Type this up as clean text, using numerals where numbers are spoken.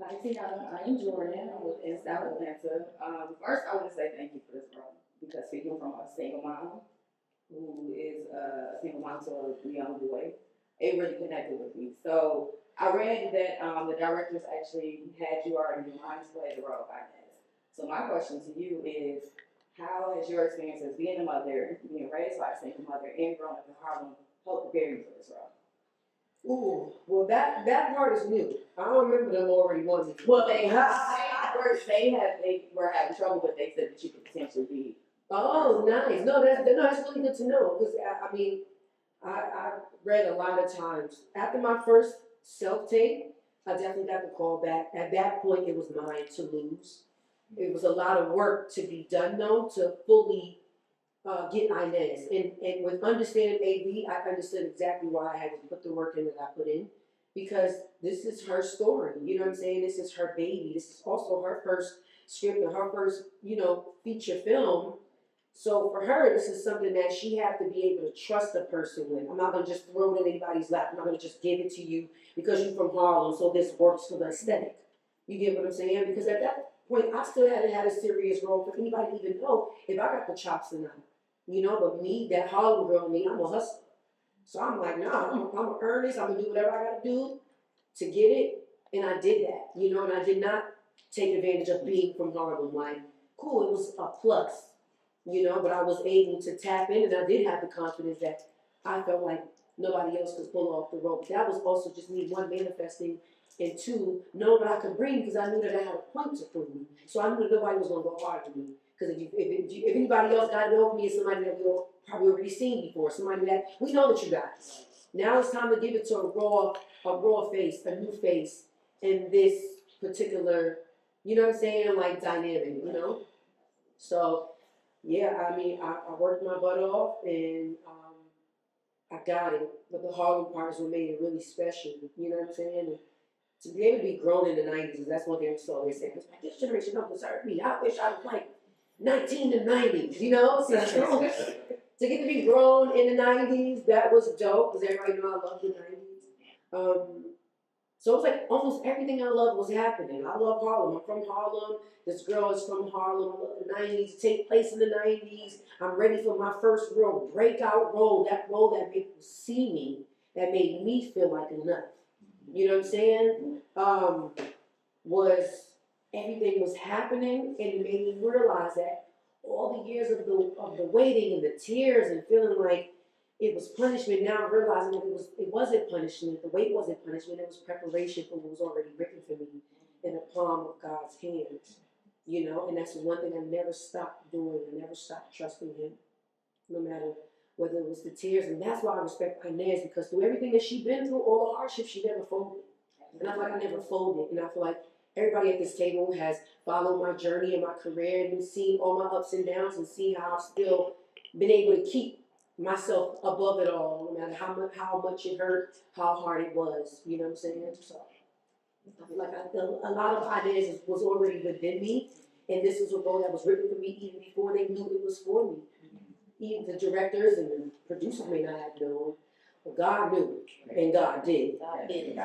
Hi, Teyana. I am Jordan. I'm with in South Atlanta. First, I want to say thank you for this role because speaking from a single mom who is a single mom to a young boy, it really connected with me. So I read that the directors actually had you already in mind to play the role, I guess. So my question to you is, how has your experience as being a mother, being raised by a single mother, and growing up in Harlem helped prepare you for this role? Ooh, well that part is new. I don't remember them already wanting me. Well, they were having trouble, but they said that you could potentially be. Oh, nice. No, that's really good to know because I mean, I read a lot of times after my first self tape, I definitely got the call back. At that point, it was mine to lose. It was a lot of work to be done though to fully get Inez. And with understanding AV, I understood exactly why I had to put the work in that I put in because this is her story. You know what I'm saying? This is her baby. This is also her first script and her first, feature film. So for her, this is something that she had to be able to trust a person with. I'm not gonna just throw it in anybody's lap. I'm not gonna just give it to you because you're from Harlem, so this works for the aesthetic. You get what I'm saying? Because at that point, I still hadn't had a serious role for anybody to even know if I got the chops or not. But me, that Harlem girl, me, I'm a hustler. So I'm like, nah, I'm gonna earn this. I'm gonna do whatever I gotta do to get it, and I did that. And I did not take advantage of being from Harlem. Like, cool, it was a plus, but I was able to tap in, and I did have the confidence that I felt like nobody else could pull off the rope. That was also just me, one, manifesting, and two, knowing what I could bring because I knew that I had a point to prove. So I knew that nobody was gonna go hard for me. Because if anybody else got to know me, it's somebody that we've probably already seen before, somebody that we know that you got. Now it's time to give it to a raw face, a new face in this particular, what I'm saying, like dynamic. So yeah, I mean, I worked my butt off and I got it. But the Harlem parts were made it really special. You know what I'm saying? And to be able to be grown in the 90s, that's one thing I'm still always saying. Like, this generation don't deserve me. I wish I was like 19 to 90s. So to get to be grown in the 90s, that was dope because everybody know I love the 90s. So it was like almost everything I love was happening. I love Harlem. I'm from Harlem. This girl is from Harlem. I love the 90s. Take place in the 90s. I'm ready for my first real breakout role. That role that made people see me, that made me feel like enough. You know what I'm saying? Was everything was happening and it made me realize that all the years of the waiting and the tears and feeling like it was punishment. Now I'm realizing that it wasn't punishment. The wait wasn't punishment. It was preparation for what was already written for me in the palm of God's hands. And that's one thing I never stopped doing. I never stopped trusting Him, no matter whether it was the tears. And that's why I respect Inez because through everything that she's been through, all the hardships, she never folded. And I feel like I never folded. And I feel like everybody at this table has followed my journey and my career and seen all my ups and downs and seen how I've still been able to keep myself above it all, no matter how much it hurt, how hard it was. You know what I'm saying? So I feel like a lot of ideas was already within me, and this was a role that was written for me even before they knew it was for me. Even the directors and the producers may not have known, but God knew, and God did. God did.